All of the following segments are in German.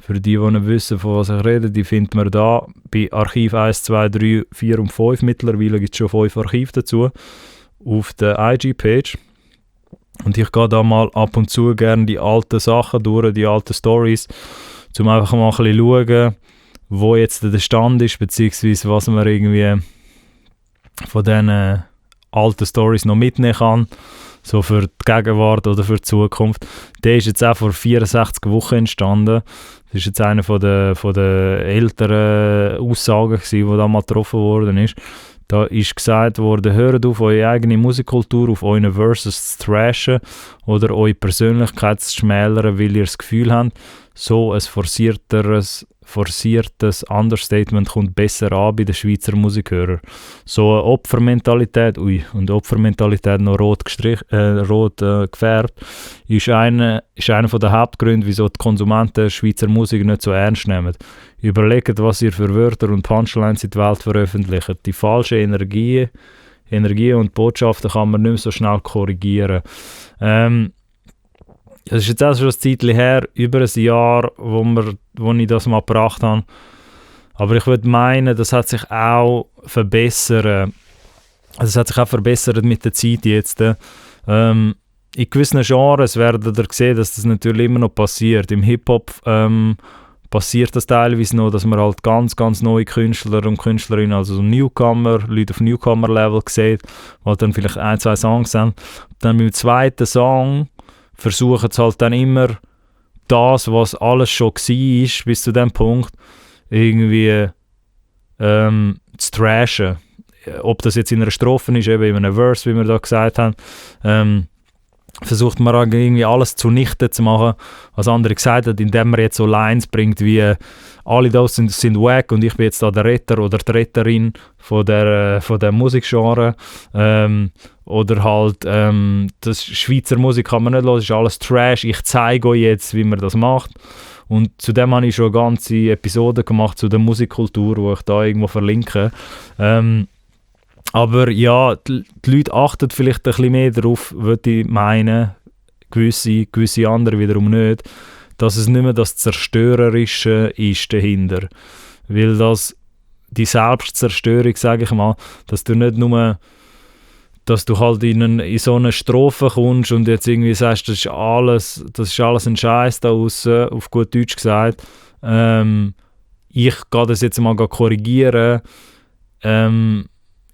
Für die nicht wissen, von was ich rede, die findet man da bei Archiv 1, 2, 3, 4 und 5. Mittlerweile gibt es schon 5 Archive dazu auf der IG-Page. Und ich gehe da mal ab und zu gerne die alten Sachen durch, die alten Stories, um einfach mal ein bisschen schauen, wo jetzt der Stand ist, beziehungsweise was man irgendwie von diesen alten Stories noch mitnehmen kann, so für die Gegenwart oder für die Zukunft. Der ist jetzt auch vor 64 Wochen entstanden. Das ist jetzt eine von der älteren Aussagen gewesen, die da mal getroffen worden ist. Da ist gesagt worden, hört auf, eure eigene Musikkultur auf euren Verses zu trashen oder eure Persönlichkeit zu schmälern, weil ihr das Gefühl habt, so ein forciertes Understatement kommt besser an bei den Schweizer Musikhörern. So eine Opfermentalität, und Opfermentalität noch rot gefärbt, ist einer der Hauptgründe, wieso die Konsumenten Schweizer Musik nicht so ernst nehmen. Überlegt, was ihr für Wörter und Punchlines in die Welt veröffentlicht. Die falsche Energie und Botschaften kann man nicht mehr so schnell korrigieren. Es ist jetzt auch schon ein Zeitchen her, über ein Jahr, wo ich das mal gebracht habe. Aber ich würde meinen, das hat sich auch verbessert. Also es hat sich auch verbessert mit der Zeit jetzt. In gewissen Genres werdet ihr sehen, dass das natürlich immer noch passiert. Im Hip-Hop passiert das teilweise noch, dass man halt ganz, ganz neue Künstler und Künstlerinnen, also so Newcomer, Leute auf Newcomer-Level sieht, die dann vielleicht 1, 2 Songs haben. Dann mit dem zweiten Song versuchen sie halt dann immer das, was alles schon war, bis zu dem Punkt, irgendwie zu trashen. Ob das jetzt in einer Strophe ist, eben in einem Verse, wie wir da gesagt haben, versucht man irgendwie alles zunichte zu machen, was andere gesagt haben, indem man jetzt so Lines bringt wie alle da sind wack und ich bin jetzt da der Retter oder die Retterin von der Musikgenre. Oder halt, das Schweizer Musik kann man nicht hören, ist alles Trash, ich zeige euch jetzt, wie man das macht. Und zudem habe ich schon eine ganze Episode gemacht zu der Musikkultur, die ich da irgendwo verlinke. Aber ja, die Leute achten vielleicht ein bisschen mehr darauf, würde ich meinen, gewisse andere wiederum nicht, dass es nicht mehr das Zerstörerische ist dahinter. Weil das die Selbstzerstörung, sage ich mal, dass du nicht nur dass du halt in so eine Strophe kommst und jetzt irgendwie sagst, das ist alles ein Scheiß da aussen, auf gut Deutsch gesagt. Ich gehe das jetzt mal korrigieren.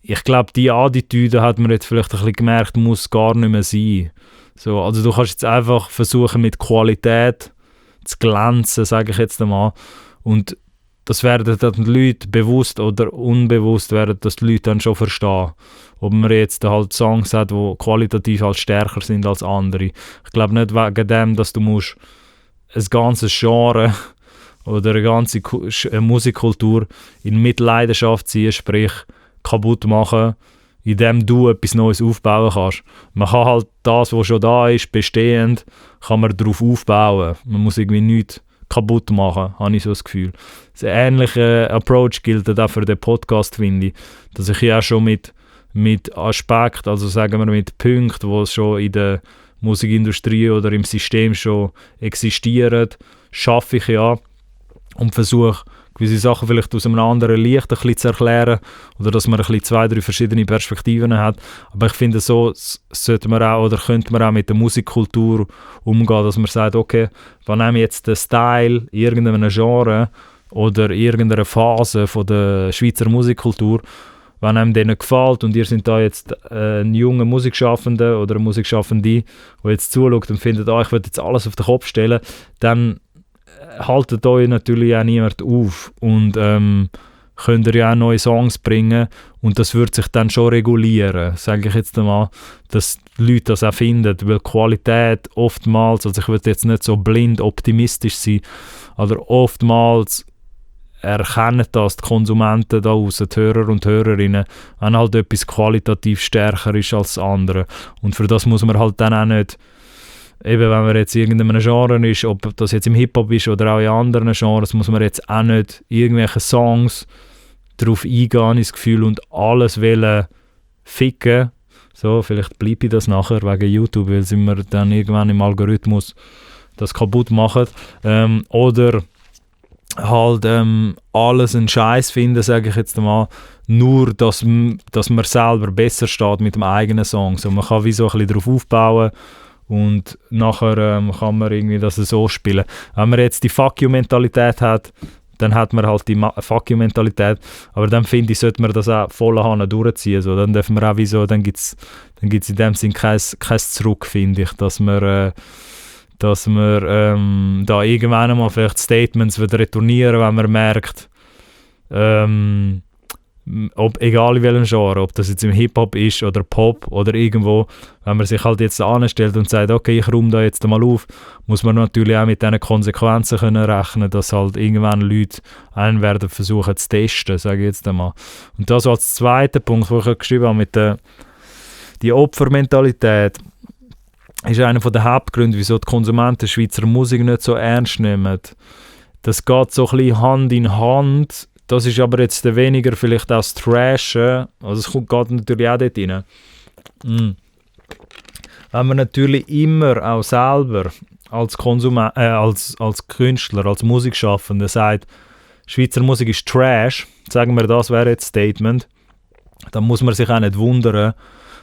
Ich glaube, die Attitüde hat man jetzt vielleicht ein bisschen gemerkt, muss gar nicht mehr sein. So, also du kannst jetzt einfach versuchen, mit Qualität zu glänzen, sage ich jetzt einmal. Und das werden dann die Leute bewusst oder unbewusst werden das die Leute dann schon verstehen. Ob man jetzt halt Songs hat, die qualitativ halt stärker sind als andere. Ich glaube nicht wegen dem, dass du musst ein ganzes Genre oder eine ganze Musikkultur in Mitleidenschaft ziehen, sprich kaputt machen, indem du etwas Neues aufbauen kannst. Man kann halt das, was schon da ist, bestehend, kann man darauf aufbauen. Man muss irgendwie nichts kaputt machen, habe ich so das Gefühl. Ein ähnlicher Approach gilt auch für den Podcast, finde ich. Dass ich ja schon mit Aspekten, also sagen wir mit Punkten, die schon in der Musikindustrie oder im System schon existieren, schaffe ich ja und versuche gewisse Sachen vielleicht aus einem anderen Licht ein bisschen zu erklären oder dass man ein bisschen 2, 3 verschiedene Perspektiven hat. Aber ich finde, so sollte man auch oder könnte man auch mit der Musikkultur umgehen, dass man sagt, okay, wir nehmen jetzt den Style irgendeinem Genre oder irgendeiner Phase von der Schweizer Musikkultur, wenn einem denen gefällt und ihr seid da jetzt ein junger Musikschaffender oder eine Musikschaffende, die jetzt zuschaut und findet, ich will jetzt alles auf den Kopf stellen, dann haltet euch natürlich auch niemand auf und könnt ihr ja auch neue Songs bringen und das wird sich dann schon regulieren, sage ich jetzt einmal, dass die Leute das auch finden, weil Qualität oftmals, also ich will jetzt nicht so blind optimistisch sein, aber oftmals erkennen das die Konsumenten da draussen, die Hörer und Hörerinnen, wenn halt etwas qualitativ stärker ist als das andere und für das muss man halt dann auch nicht eben, wenn man jetzt irgendeinem Genre ist, ob das jetzt im Hip-Hop ist oder auch in anderen Genres, muss man jetzt auch nicht irgendwelche Songs darauf eingehen, ins Gefühl, und alles wollen ficken. So, vielleicht bleibe ich das nachher wegen YouTube, weil sie mir dann irgendwann im Algorithmus das kaputt machen. Oder halt alles einen Scheiß finden, sage ich jetzt mal, nur, dass man selber besser steht mit dem eigenen Song. So, man kann wie so ein bisschen darauf aufbauen und nachher kann man irgendwie das so spielen. Wenn man jetzt die Fuck-You-Mentalität hat, dann hat man halt die Fuck-You-Mentalität, aber dann finde ich, sollte man das auch voller Hahn durchziehen. So. Dann dürfen wir auch wie so, dann gibt's in dem Sinn kein Zurück, finde ich, dass man da irgendwann einmal vielleicht Statements wieder retournieren, wenn man merkt, egal in welchem Genre, ob das jetzt im Hip-Hop ist oder Pop oder irgendwo, wenn man sich halt jetzt anstellt und sagt, okay, ich räume da jetzt mal auf, muss man natürlich auch mit diesen Konsequenzen können rechnen, dass halt irgendwann Leute einen werden versuchen zu testen, sage ich jetzt einmal. Und das als zweiter Punkt, den ich geschrieben habe, mit die Opfermentalität, ist einer der Hauptgründe, wieso die Konsumenten Schweizer Musik nicht so ernst nehmen. Das geht so ein bisschen Hand in Hand. Das ist aber jetzt weniger vielleicht auch das Trashen. Also es geht natürlich auch dort rein. Wenn man natürlich immer auch selber als Konsument, als Künstler, als Musikschaffender sagt, Schweizer Musik ist Trash, sagen wir, das wäre jetzt Statement, dann muss man sich auch nicht wundern,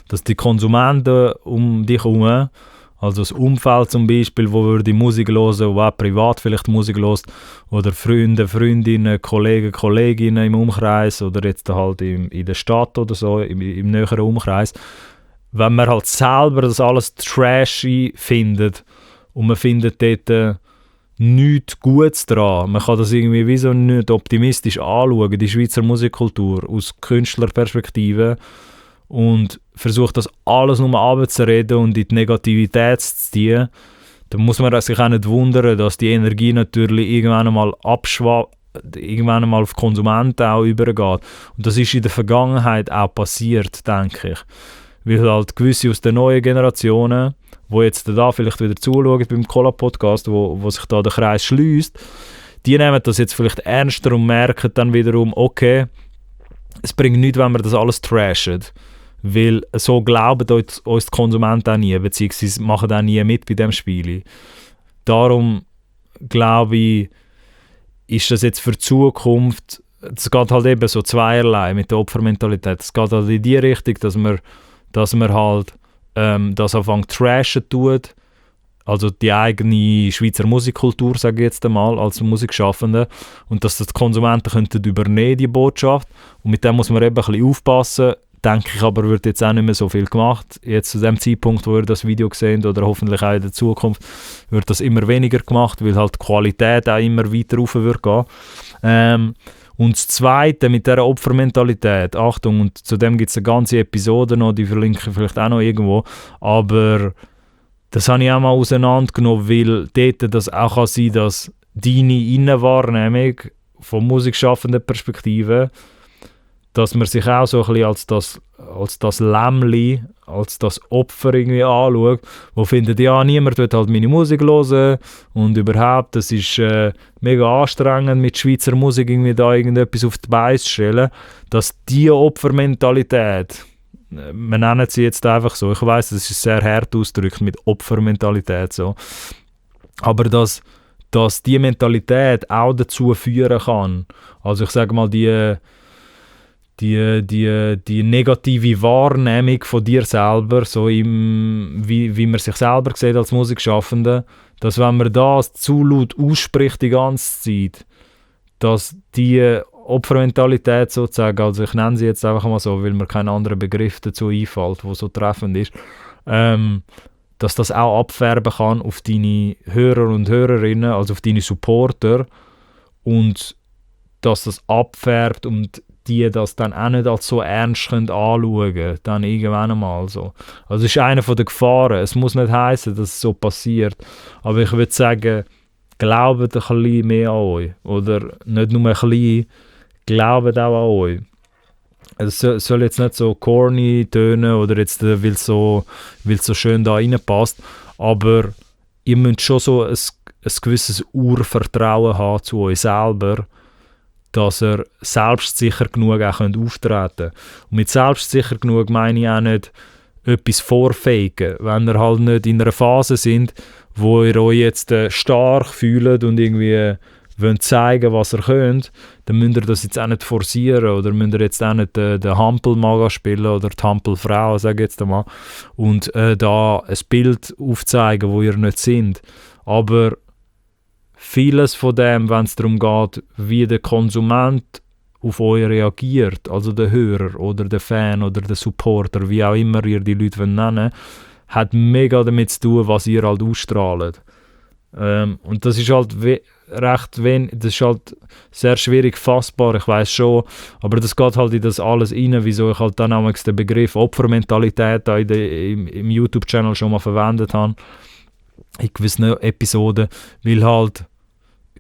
dass die Konsumenten um dich herum, also das Umfeld zum Beispiel, wo würde Musik hören, wo auch privat vielleicht Musik hört, oder Freunde, Freundinnen, Kollegen, Kolleginnen im Umkreis oder jetzt halt in der Stadt oder so, im näheren Umkreis. Wenn man halt selber das alles trashy findet und man findet dort nichts Gutes dran, man kann das irgendwie wie so nicht optimistisch anschauen, die Schweizer Musikkultur aus Künstlerperspektive, und versucht das alles nur abzureden und in die Negativität zu ziehen, dann muss man sich auch nicht wundern, dass die Energie natürlich irgendwann einmal irgendwann einmal auf Konsumenten auch übergeht. Und das ist in der Vergangenheit auch passiert, denke ich. Weil halt gewisse aus den neuen Generationen, die jetzt da vielleicht wieder zuschauen beim Cola-Podcast, wo sich da der Kreis schließt, die nehmen das jetzt vielleicht ernster und merken dann wiederum, okay, es bringt nichts, wenn wir das alles trashen. Weil so glauben uns die Konsumenten auch nie, beziehungsweise machen auch nie mit bei diesem Spiel. Darum glaube ich, ist das jetzt für die Zukunft, es geht halt eben so zweierlei mit der Opfermentalität. Es geht halt in die Richtung, dass man halt das anfängt trashen tut, also die eigene Schweizer Musikkultur, sage ich jetzt einmal, als Musikschaffende, und dass das die Konsumenten könnten übernehmen, die Botschaft, und mit dem muss man eben ein bisschen aufpassen. Denke ich aber, wird jetzt auch nicht mehr so viel gemacht. Jetzt zu dem Zeitpunkt, wo ihr das Video seht, oder hoffentlich auch in der Zukunft, wird das immer weniger gemacht, weil halt die Qualität auch immer weiter rauf wird gehen. Und das Zweite mit dieser Opfermentalität, Achtung, und zu dem gibt es eine ganze Episode noch, die verlinke ich vielleicht auch noch irgendwo, aber das habe ich auch mal auseinandergenommen, weil dort das auch kann sein, dass deine Innenwahrnehmung von musikschaffender Perspektive, dass man sich auch so ein bisschen als das Lämmli, als das Opfer irgendwie anschaut, wo findet, ja, niemand wird halt meine Musik hören und überhaupt, das ist mega anstrengend, mit Schweizer Musik irgendwie da irgendetwas auf die Beine zu stellen, dass diese Opfermentalität, wir nennen sie jetzt einfach so, ich weiss, das ist sehr hart ausgedrückt mit Opfermentalität so, aber dass die Mentalität auch dazu führen kann, also ich sage mal, die negative Wahrnehmung von dir selber, so wie man sich selber sieht als Musikschaffender, dass wenn man das zu laut ausspricht die ganze Zeit, dass die Opfermentalität sozusagen, also ich nenne sie jetzt einfach mal so, weil mir kein anderer Begriff dazu einfällt, der so treffend ist, dass das auch abfärben kann auf deine Hörer und Hörerinnen, also auf deine Supporter, und dass das abfärbt und die das dann auch nicht als so ernst können anschauen, dann irgendwann einmal so. Also das ist eine der Gefahren. Es muss nicht heißen, dass es so passiert, aber ich würde sagen, glaubt ein bisschen mehr an euch. Oder nicht nur ein bisschen, glaubt auch an euch. Es soll jetzt nicht so corny tönen oder jetzt, weil es so schön da reinpasst, aber ihr müsst schon so ein gewisses Urvertrauen haben zu euch selber, dass ihr selbstsicher genug auch auftreten könnt. Und mit selbstsicher genug meine ich auch nicht etwas vorfaken, wenn ihr halt nicht in einer Phase sind, wo ihr euch jetzt stark fühlt und irgendwie wollt zeigen, was ihr könnt, dann müsst ihr das jetzt auch nicht forcieren oder müsst ihr jetzt auch nicht den Hampelmaga spielen oder die Hampelfrau, sage ich jetzt einmal, und da ein Bild aufzeigen, wo ihr nicht sind. Aber vieles von dem, wenn es darum geht, wie der Konsument auf euch reagiert, also der Hörer oder der Fan oder der Supporter, wie auch immer ihr die Leute nennen wollt, hat mega damit zu tun, was ihr halt ausstrahlt. Und das ist halt das ist halt sehr schwierig fassbar, ich weiß schon, aber das geht halt in das alles rein, wieso ich halt dann auch den Begriff Opfermentalität da im YouTube-Channel schon mal verwendet habe, in gewissen Episoden, weil halt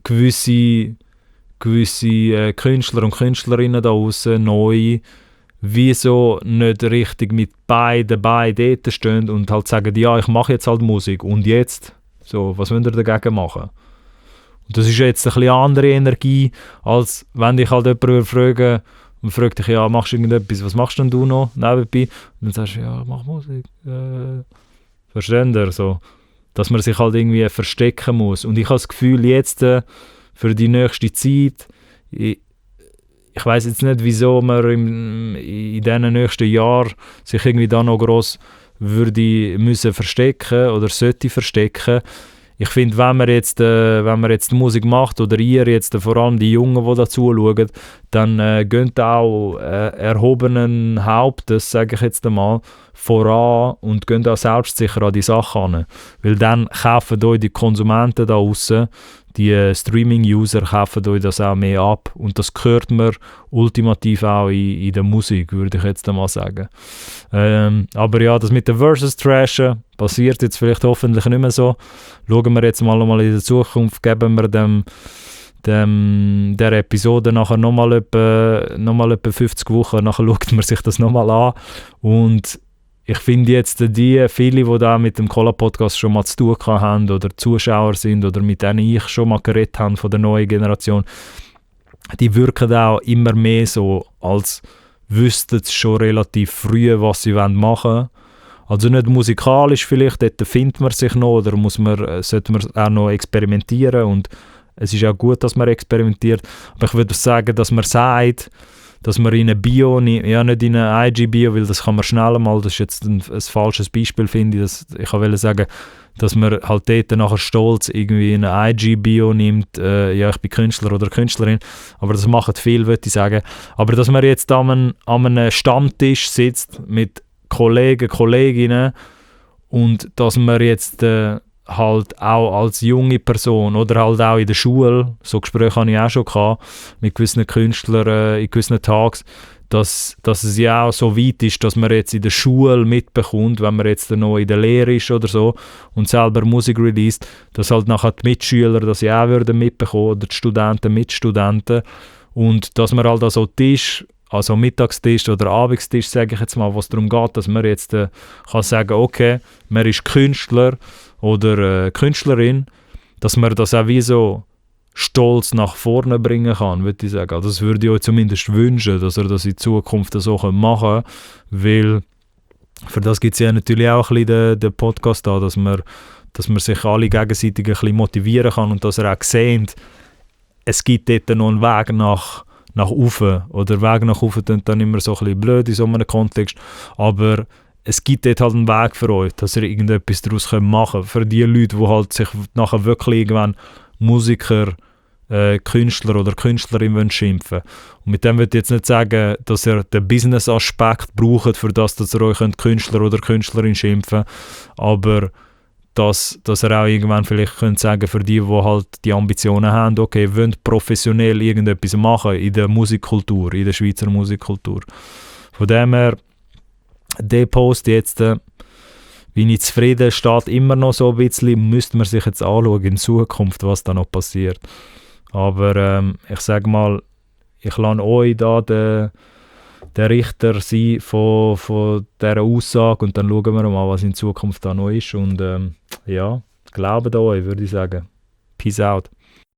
gewisse Künstler und Künstlerinnen da draussen, neu, wieso nicht richtig mit beiden Beinen dort stehen und halt sagen, ja, ich mache jetzt halt Musik und jetzt, so, was wollt ihr dagegen machen? Und das ist jetzt ein bisschen andere Energie, als wenn dich halt jemand fragen und fragt dich, ja, machst du irgendetwas, was machst denn du noch nebenbei? Und dann sagst du, ja, ich mache Musik. Versteht ihr? So, dass man sich halt irgendwie verstecken muss. Und ich habe das Gefühl, jetzt für die nächste Zeit, ich weiss jetzt nicht, wieso man in diesen nächsten Jahren sich irgendwie da noch gross würde müssen verstecken oder sollte verstecken. Ich finde, wenn man jetzt Musik macht oder ihr jetzt, vor allem die Jungen, die dazu schauen, dann geht auch erhobenen Hauptes, sage ich jetzt einmal, voran und geht auch selbstsicher an die Sache an. Weil dann kaufen euch die Konsumenten da draussen, die Streaming-User kaufen euch das auch mehr ab. Und das hört man ultimativ auch in der Musik, würde ich jetzt einmal sagen. Aber ja, das mit den Versus-Trashen passiert jetzt vielleicht hoffentlich nicht mehr so. Schauen wir jetzt mal in der Zukunft, geben wir der Episode nachher nochmal etwa 50 Wochen, nachher schaut man sich das nochmal an. Und ich finde jetzt viele, die da mit dem Cola-Podcast schon mal zu tun haben oder Zuschauer sind oder mit denen ich schon mal geredet habe von der neuen Generation, die wirken auch immer mehr so, als wüssten sie schon relativ früh, was sie machen wollen. Also nicht musikalisch vielleicht, dort findet man sich noch oder sollte man auch noch experimentieren und es ist auch gut, dass man experimentiert, aber ich würde sagen, dass man sagt, dass man in eine Bio, ja nicht in eine IG-Bio, weil das kann man schnell mal, das ist jetzt ein falsches Beispiel, finde ich. Ich wollte sagen, dass man halt dort nachher stolz irgendwie in eine IG-Bio nimmt, ja, ich bin Künstler oder Künstlerin, aber das macht viel, würde ich sagen. Aber dass man jetzt an einem Stammtisch sitzt mit Kollegen, Kolleginnen und dass man jetzt halt auch als junge Person oder halt auch in der Schule, so Gespräche habe ich auch schon gehabt, mit gewissen Künstlern in gewissen Tagen, dass es ja auch so weit ist, dass man jetzt in der Schule mitbekommt, wenn man jetzt noch in der Lehre ist oder so und selber Musik released, dass halt nachher die Mitschüler das ja auch würden mitbekommen oder die Studenten, Mitstudenten und dass man halt also Tisch, also Mittagstisch oder Abendstisch, sage ich jetzt mal, was darum geht, dass man jetzt kann sagen, okay, man ist Künstler oder Künstlerin, dass man das auch wie so stolz nach vorne bringen kann, würde ich sagen. Also das würde ich euch zumindest wünschen, dass ihr das in Zukunft so machen könnt, weil für das gibt es ja natürlich auch ein bisschen den Podcast da, dass man sich alle gegenseitig ein bisschen motivieren kann und dass ihr auch seht, es gibt dort noch einen Weg nach oben. Oder Weg nach oben klingt dann immer so ein bisschen blöd in so einem Kontext, aber es gibt dort halt einen Weg für euch, dass ihr irgendetwas daraus machen könnt. Für die Leute, die halt sich nachher wirklich irgendwann Musiker, Künstler oder Künstlerin schimpfen wollen. Und mit dem würde ich jetzt nicht sagen, dass ihr den Business-Aspekt braucht, für das, dass ihr euch Künstler oder Künstlerin schimpfen könnt, aber dass ihr auch irgendwann vielleicht könnt sagen, für die halt die Ambitionen haben, okay, wollen professionell irgendetwas machen in der Musikkultur, in der Schweizer Musikkultur. Von dem her, der Post jetzt, bin ich zufrieden, steht immer noch so ein bisschen, müsste man sich jetzt anschauen in Zukunft, was da noch passiert. Aber ich sage mal, ich lasse euch da der Richter sein von dieser Aussage und dann schauen wir mal, was in Zukunft da noch ist. Und ja, glaubt euch, würde ich sagen. Peace out.